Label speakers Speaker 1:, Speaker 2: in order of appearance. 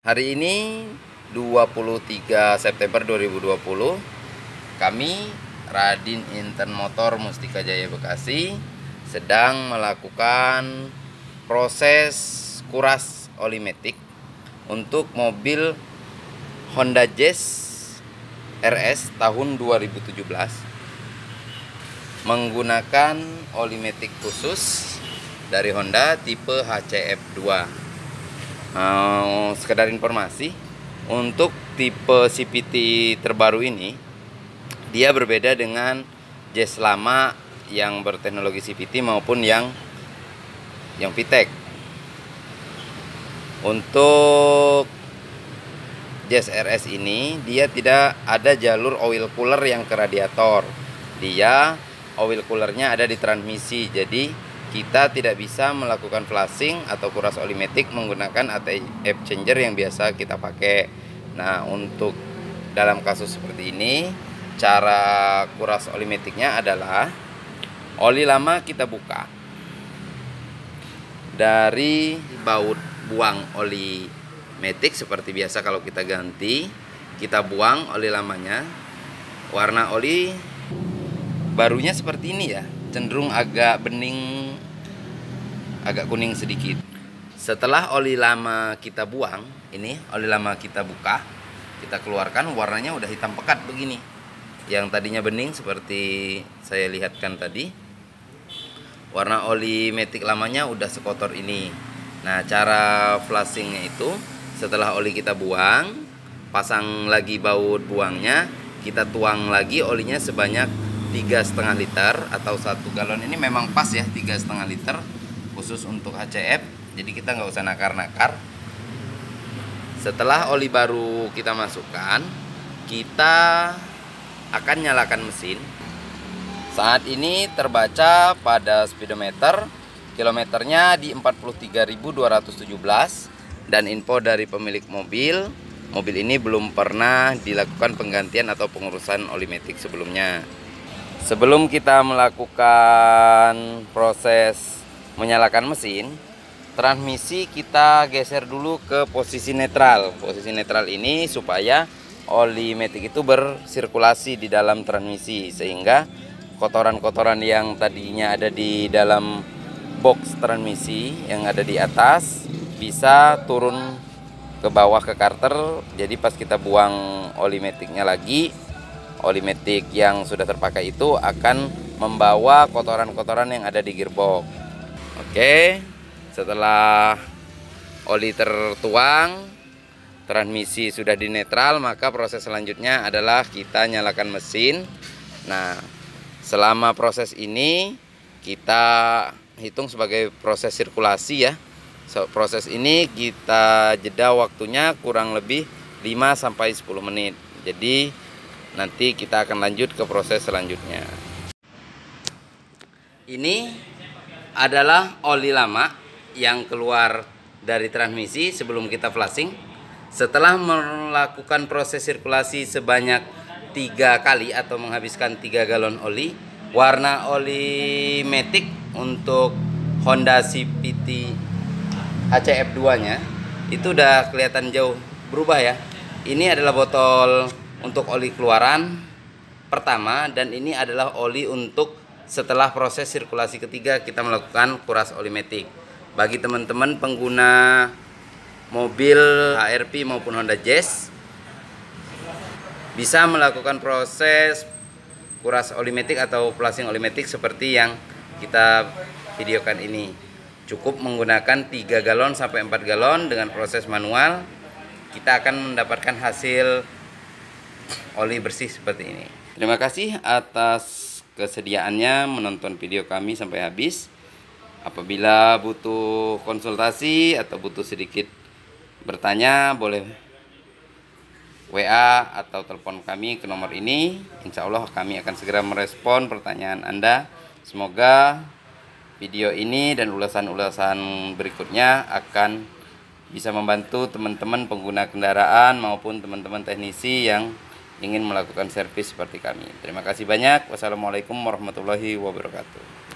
Speaker 1: Hari ini 23 September 2020, kami Radin Inten Motor Mustika Jaya Bekasi sedang melakukan proses kuras oli matic untuk mobil Honda Jazz RS tahun 2017 menggunakan oli matic khusus dari Honda tipe HCF2. Sekedar informasi, untuk tipe CVT terbaru ini dia berbeda dengan Jazz lama yang berteknologi CVT maupun yang VTEC. Untuk Jazz RS ini dia tidak ada jalur oil cooler yang ke radiator. Dia oil coolernya ada di transmisi. Jadi kita tidak bisa melakukan flushing atau kuras oli matic menggunakan ATF changer yang biasa kita pakai. Nah, untuk dalam kasus seperti ini, cara kuras oli maticnya adalah oli lama kita buka dari baut buang oli matic seperti biasa. Kalau kita ganti, kita buang oli lamanya. Warna oli barunya seperti ini ya, cenderung agak bening, agak kuning sedikit. Setelah oli lama kita buang, ini oli lama kita buka, kita keluarkan, warnanya udah hitam pekat begini. Yang tadinya bening seperti saya lihatkan tadi, warna oli matic lamanya udah sekotor ini. Nah, cara flushingnya itu setelah oli kita buang, pasang lagi baut buangnya, kita tuang lagi olinya sebanyak 3,5 liter atau 1 galon. Ini memang pas ya, 3,5 liter khusus untuk HCF, jadi kita nggak usah nakar-nakar. Setelah oli baru kita masukkan, kita akan nyalakan mesin. Saat ini terbaca pada speedometer kilometernya di 43.217, dan info dari pemilik mobil ini belum pernah dilakukan penggantian atau pengurusan oli matic sebelumnya. Sebelum kita melakukan proses menyalakan mesin, transmisi kita geser dulu ke posisi netral. Posisi netral ini supaya oli matic itu bersirkulasi di dalam transmisi, sehingga kotoran-kotoran yang tadinya ada di dalam box transmisi yang ada di atas bisa turun ke bawah ke karter. Jadi pas kita buang oli maticnya lagi, oli matic yang sudah terpakai itu akan membawa kotoran-kotoran yang ada di gearbox. Oke, setelah oli tertuang, transmisi sudah di netral, maka proses selanjutnya adalah kita nyalakan mesin. Nah, selama proses ini kita hitung sebagai proses sirkulasi ya. Proses ini kita jeda waktunya kurang lebih 5-10 menit. Jadi nanti kita akan lanjut ke proses selanjutnya. Ini adalah oli lama yang keluar dari transmisi sebelum kita flushing. Setelah melakukan proses sirkulasi sebanyak 3 kali atau menghabiskan 3 galon oli, warna oli matic untuk Honda CVT HCF2 nya itu udah kelihatan jauh berubah ya. Ini adalah botol untuk oli keluaran pertama, dan ini adalah oli untuk setelah proses sirkulasi ketiga kita melakukan kuras oli matic. Bagi teman-teman pengguna mobil HRV maupun Honda Jazz, bisa melakukan proses kuras oli matic atau flushing oli matic seperti yang kita videokan ini. Cukup menggunakan 3 galon sampai 4 galon dengan proses manual, kita akan mendapatkan hasil oli bersih seperti ini. Terima kasih atas kesediaannya menonton video kami sampai habis. Apabila butuh konsultasi atau butuh sedikit bertanya, boleh WA atau telepon kami ke nomor ini. Insya Allah kami akan segera merespon pertanyaan Anda. Semoga video ini dan ulasan-ulasan berikutnya akan bisa membantu teman-teman pengguna kendaraan maupun teman-teman teknisi yang ingin melakukan servis seperti kami. Terima kasih banyak. Wassalamualaikum warahmatullahi wabarakatuh.